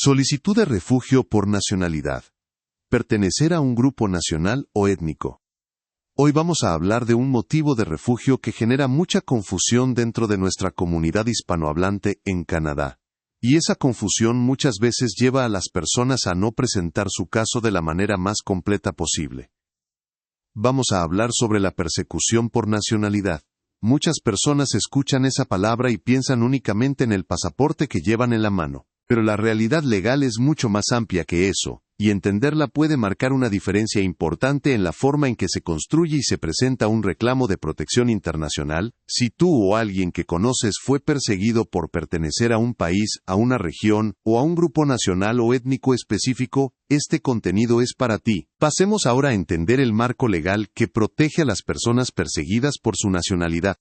Solicitud de refugio por nacionalidad. Pertenecer a un grupo nacional o étnico. Hoy vamos a hablar de un motivo de refugio que genera mucha confusión dentro de nuestra comunidad hispanohablante en Canadá. Y esa confusión muchas veces lleva a las personas a no presentar su caso de la manera más completa posible. Vamos a hablar sobre la persecución por nacionalidad. Muchas personas escuchan esa palabra y piensan únicamente en el pasaporte que llevan en la mano. Pero la realidad legal es mucho más amplia que eso, y entenderla puede marcar una diferencia importante en la forma en que se construye y se presenta un reclamo de protección internacional. Si tú o alguien que conoces fue perseguido por pertenecer a un país, a una región, o a un grupo nacional o étnico específico, este contenido es para ti. Pasemos ahora a entender el marco legal que protege a las personas perseguidas por su nacionalidad.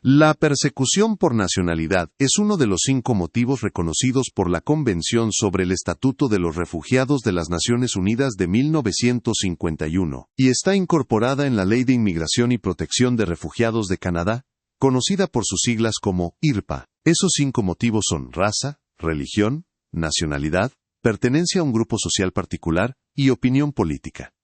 La persecución por nacionalidad es uno de los 5 motivos reconocidos por la Convención sobre el Estatuto de los Refugiados de las Naciones Unidas de 1951, y está incorporada en la Ley de Inmigración y Protección de Refugiados de Canadá, conocida por sus siglas como IRPA. Esos 5 motivos son raza, religión, nacionalidad, pertenencia a un grupo social particular y opinión política.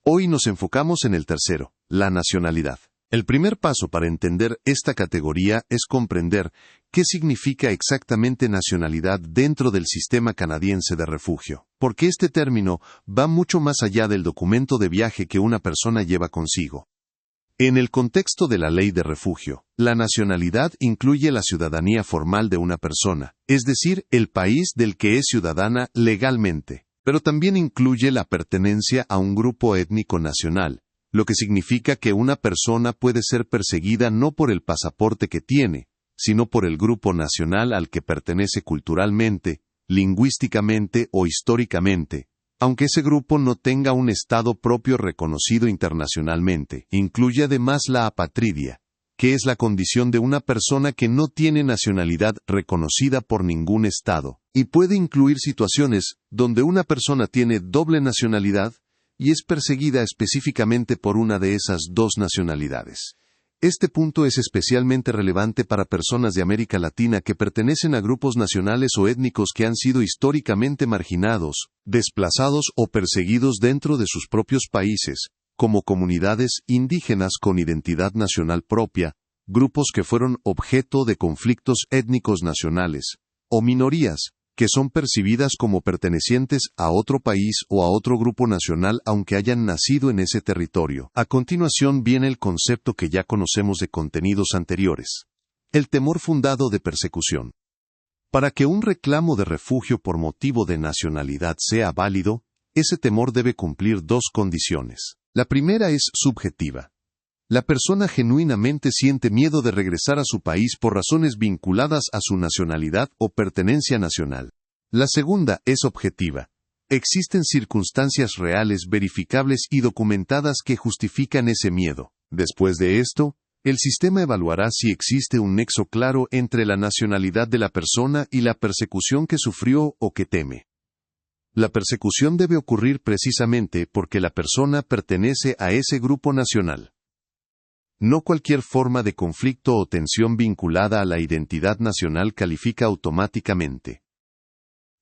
Hoy nos enfocamos en el tercero, la nacionalidad. El primer paso para entender esta categoría es comprender qué significa exactamente nacionalidad dentro del sistema canadiense de refugio, porque este término va mucho más allá del documento de viaje que una persona lleva consigo. En el contexto de la ley de refugio, la nacionalidad incluye la ciudadanía formal de una persona, es decir, el país del que es ciudadana legalmente, pero también incluye la pertenencia a un grupo étnico nacional, lo que significa que una persona puede ser perseguida no por el pasaporte que tiene, sino por el grupo nacional al que pertenece culturalmente, lingüísticamente o históricamente, aunque ese grupo no tenga un estado propio reconocido internacionalmente. Incluye además la apatridia, que es la condición de una persona que no tiene nacionalidad reconocida por ningún estado, y puede incluir situaciones donde una persona tiene doble nacionalidad y es perseguida específicamente por una de esas dos nacionalidades. Este punto es especialmente relevante para personas de América Latina que pertenecen a grupos nacionales o étnicos que han sido históricamente marginados, desplazados o perseguidos dentro de sus propios países, como comunidades indígenas con identidad nacional propia, grupos que fueron objeto de conflictos étnicos nacionales, o minorías, que son percibidas como pertenecientes a otro país o a otro grupo nacional aunque hayan nacido en ese territorio. A continuación viene el concepto que ya conocemos de contenidos anteriores: el temor fundado de persecución. Para que un reclamo de refugio por motivo de nacionalidad sea válido, ese temor debe cumplir 2 condiciones. La primera es subjetiva. La persona genuinamente siente miedo de regresar a su país por razones vinculadas a su nacionalidad o pertenencia nacional. La segunda es objetiva. Existen circunstancias reales, verificables y documentadas que justifican ese miedo. Después de esto, el sistema evaluará si existe un nexo claro entre la nacionalidad de la persona y la persecución que sufrió o que teme. La persecución debe ocurrir precisamente porque la persona pertenece a ese grupo nacional. No cualquier forma de conflicto o tensión vinculada a la identidad nacional califica automáticamente.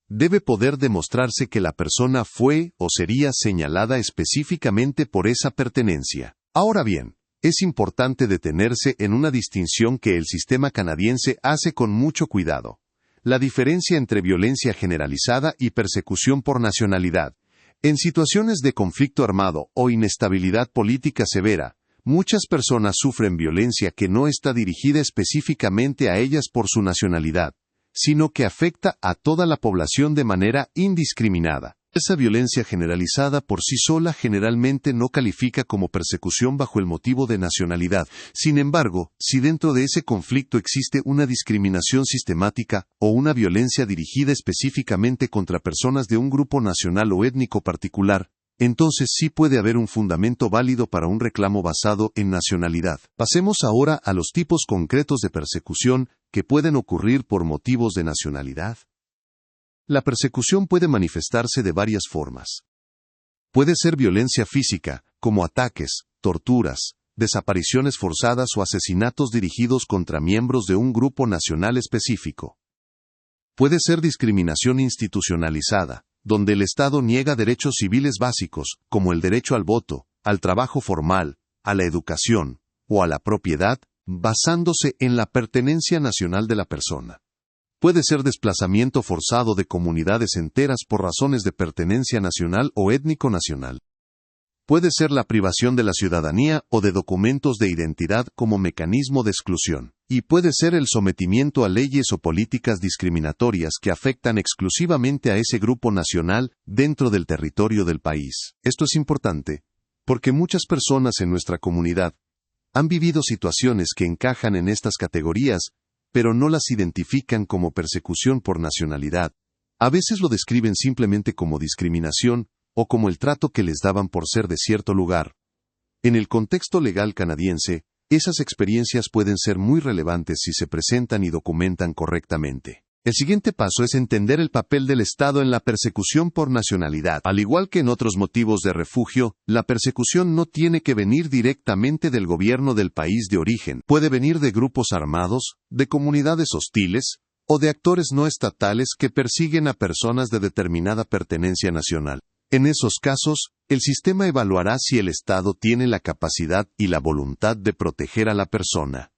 Debe poder demostrarse que la persona fue o sería señalada específicamente por esa pertenencia. Ahora bien, es importante detenerse en una distinción que el sistema canadiense hace con mucho cuidado: la diferencia entre violencia generalizada y persecución por nacionalidad. En situaciones de conflicto armado o inestabilidad política severa, muchas personas sufren violencia que no está dirigida específicamente a ellas por su nacionalidad, sino que afecta a toda la población de manera indiscriminada. Esa violencia generalizada por sí sola generalmente no califica como persecución bajo el motivo de nacionalidad. Sin embargo, si dentro de ese conflicto existe una discriminación sistemática o una violencia dirigida específicamente contra personas de un grupo nacional o étnico particular, entonces sí puede haber un fundamento válido para un reclamo basado en nacionalidad. Pasemos ahora a los tipos concretos de persecución que pueden ocurrir por motivos de nacionalidad. La persecución puede manifestarse de varias formas. Puede ser violencia física, como ataques, torturas, desapariciones forzadas o asesinatos dirigidos contra miembros de un grupo nacional específico. Puede ser discriminación institucionalizada, donde el Estado niega derechos civiles básicos, como el derecho al voto, al trabajo formal, a la educación o a la propiedad, basándose en la pertenencia nacional de la persona. Puede ser desplazamiento forzado de comunidades enteras por razones de pertenencia nacional o étnico-nacional. Puede ser la privación de la ciudadanía o de documentos de identidad como mecanismo de exclusión. Y puede ser el sometimiento a leyes o políticas discriminatorias que afectan exclusivamente a ese grupo nacional dentro del territorio del país. Esto es importante, porque muchas personas en nuestra comunidad han vivido situaciones que encajan en estas categorías, pero no las identifican como persecución por nacionalidad. A veces lo describen simplemente como discriminación, o como el trato que les daban por ser de cierto lugar. En el contexto legal canadiense, esas experiencias pueden ser muy relevantes si se presentan y documentan correctamente. El siguiente paso es entender el papel del Estado en la persecución por nacionalidad. Al igual que en otros motivos de refugio, la persecución no tiene que venir directamente del gobierno del país de origen. Puede venir de grupos armados, de comunidades hostiles, o de actores no estatales que persiguen a personas de determinada pertenencia nacional. En esos casos, el sistema evaluará si el Estado tiene la capacidad y la voluntad de proteger a la persona.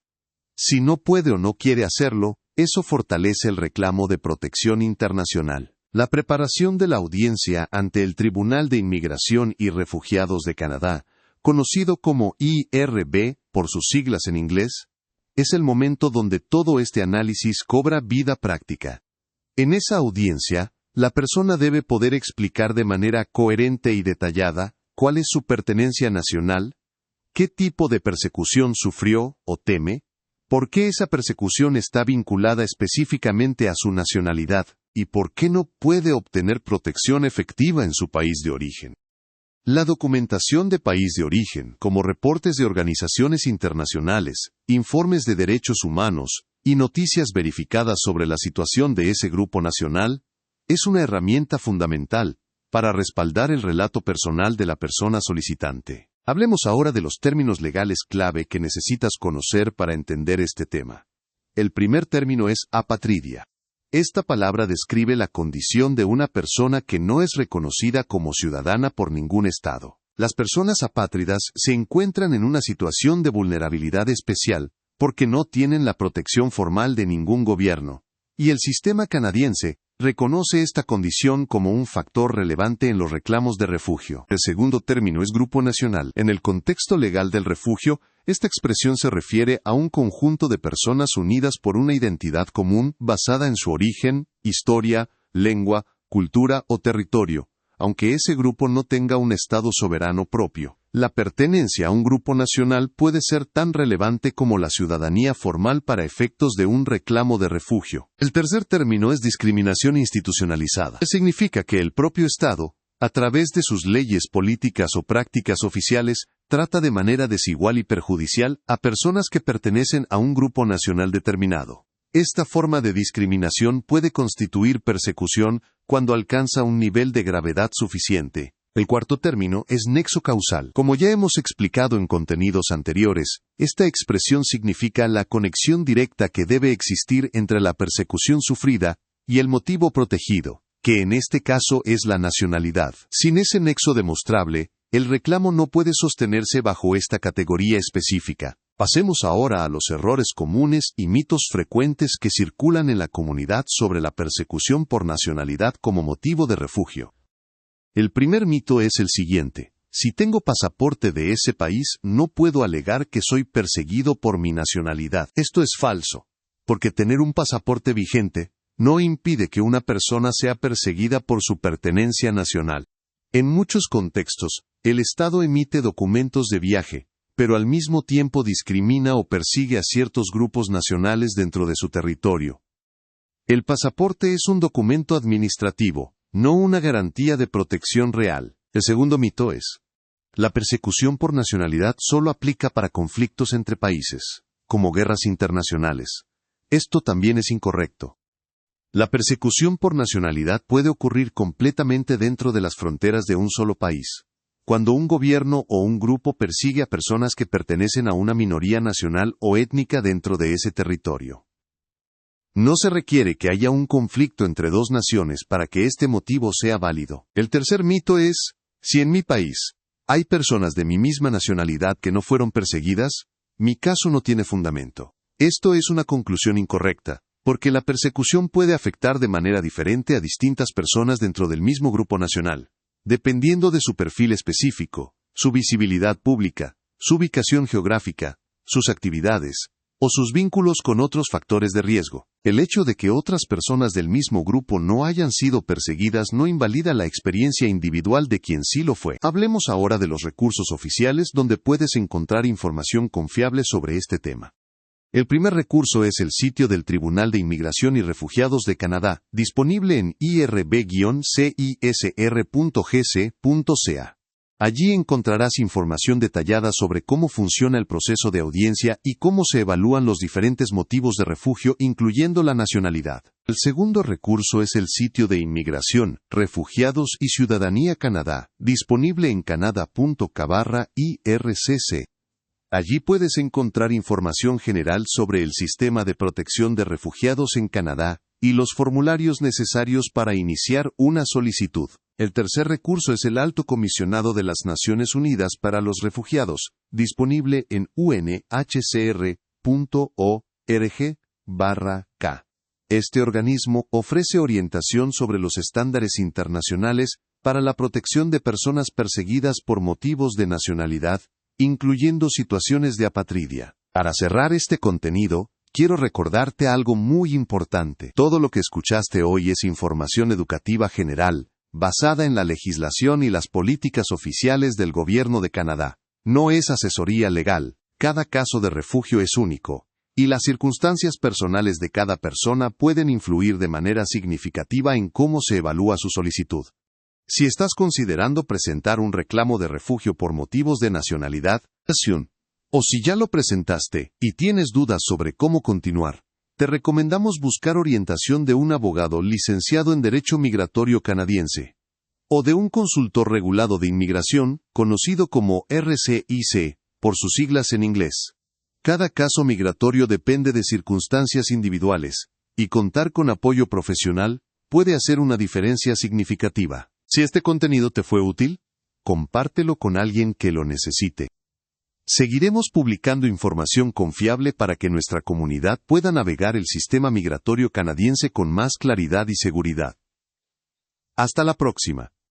Si no puede o no quiere hacerlo, eso fortalece el reclamo de protección internacional. La preparación de la audiencia ante el Tribunal de Inmigración y Refugiados de Canadá, conocido como IRB por sus siglas en inglés, es el momento donde todo este análisis cobra vida práctica. En esa audiencia, la persona debe poder explicar de manera coherente y detallada cuál es su pertenencia nacional, qué tipo de persecución sufrió o teme, por qué esa persecución está vinculada específicamente a su nacionalidad, y por qué no puede obtener protección efectiva en su país de origen. La documentación de país de origen, como reportes de organizaciones internacionales, informes de derechos humanos y noticias verificadas sobre la situación de ese grupo nacional, es una herramienta fundamental para respaldar el relato personal de la persona solicitante. Hablemos ahora de los términos legales clave que necesitas conocer para entender este tema. El primer término es apatridia. Esta palabra describe la condición de una persona que no es reconocida como ciudadana por ningún estado. Las personas apátridas se encuentran en una situación de vulnerabilidad especial porque no tienen la protección formal de ningún gobierno, y el sistema canadiense reconoce esta condición como un factor relevante en los reclamos de refugio. El segundo término es grupo nacional. En el contexto legal del refugio, esta expresión se refiere a un conjunto de personas unidas por una identidad común basada en su origen, historia, lengua, cultura o territorio, aunque ese grupo no tenga un estado soberano propio. La pertenencia a un grupo nacional puede ser tan relevante como la ciudadanía formal para efectos de un reclamo de refugio. El tercer término es discriminación institucionalizada. Significa que el propio Estado, a través de sus leyes políticas o prácticas oficiales, trata de manera desigual y perjudicial a personas que pertenecen a un grupo nacional determinado. Esta forma de discriminación puede constituir persecución cuando alcanza un nivel de gravedad suficiente. El cuarto término es nexo causal. Como ya hemos explicado en contenidos anteriores, esta expresión significa la conexión directa que debe existir entre la persecución sufrida y el motivo protegido, que en este caso es la nacionalidad. Sin ese nexo demostrable, el reclamo no puede sostenerse bajo esta categoría específica. Pasemos ahora a los errores comunes y mitos frecuentes que circulan en la comunidad sobre la persecución por nacionalidad como motivo de refugio. El primer mito es el siguiente: si tengo pasaporte de ese país, no puedo alegar que soy perseguido por mi nacionalidad. Esto es falso, porque tener un pasaporte vigente no impide que una persona sea perseguida por su pertenencia nacional. En muchos contextos, el Estado emite documentos de viaje, pero al mismo tiempo discrimina o persigue a ciertos grupos nacionales dentro de su territorio. El pasaporte es un documento administrativo, no una garantía de protección real. El segundo mito es: la persecución por nacionalidad solo aplica para conflictos entre países, como guerras internacionales. Esto también es incorrecto. La persecución por nacionalidad puede ocurrir completamente dentro de las fronteras de un solo país, cuando un gobierno o un grupo persigue a personas que pertenecen a una minoría nacional o étnica dentro de ese territorio. No se requiere que haya un conflicto entre dos naciones para que este motivo sea válido. El tercer mito es, si en mi país hay personas de mi misma nacionalidad que no fueron perseguidas, mi caso no tiene fundamento. Esto es una conclusión incorrecta, porque la persecución puede afectar de manera diferente a distintas personas dentro del mismo grupo nacional, dependiendo de su perfil específico, su visibilidad pública, su ubicación geográfica, sus actividades, o sus vínculos con otros factores de riesgo. El hecho de que otras personas del mismo grupo no hayan sido perseguidas no invalida la experiencia individual de quien sí lo fue. Hablemos ahora de los recursos oficiales donde puedes encontrar información confiable sobre este tema. El primer recurso es el sitio del Tribunal de Inmigración y Refugiados de Canadá, disponible en irb-cisr.gc.ca. Allí encontrarás información detallada sobre cómo funciona el proceso de audiencia y cómo se evalúan los diferentes motivos de refugio, incluyendo la nacionalidad. El segundo recurso es el sitio de Inmigración, Refugiados y Ciudadanía Canadá, disponible en canada.ca/ircc. Allí puedes encontrar información general sobre el sistema de protección de refugiados en Canadá y los formularios necesarios para iniciar una solicitud. El tercer recurso es el Alto Comisionado de las Naciones Unidas para los Refugiados, disponible en unhcr.org/k. Este organismo ofrece orientación sobre los estándares internacionales para la protección de personas perseguidas por motivos de nacionalidad, incluyendo situaciones de apatridia. Para cerrar este contenido, quiero recordarte algo muy importante. Todo lo que escuchaste hoy es información educativa general, basada en la legislación y las políticas oficiales del Gobierno de Canadá. No es asesoría legal, cada caso de refugio es único, y las circunstancias personales de cada persona pueden influir de manera significativa en cómo se evalúa su solicitud. Si estás considerando presentar un reclamo de refugio por motivos de nacionalidad, o si ya lo presentaste y tienes dudas sobre cómo continuar, te recomendamos buscar orientación de un abogado licenciado en Derecho Migratorio canadiense, o de un consultor regulado de inmigración, conocido como RCIC, por sus siglas en inglés. Cada caso migratorio depende de circunstancias individuales, y contar con apoyo profesional puede hacer una diferencia significativa. Si este contenido te fue útil, compártelo con alguien que lo necesite. Seguiremos publicando información confiable para que nuestra comunidad pueda navegar el sistema migratorio canadiense con más claridad y seguridad. Hasta la próxima.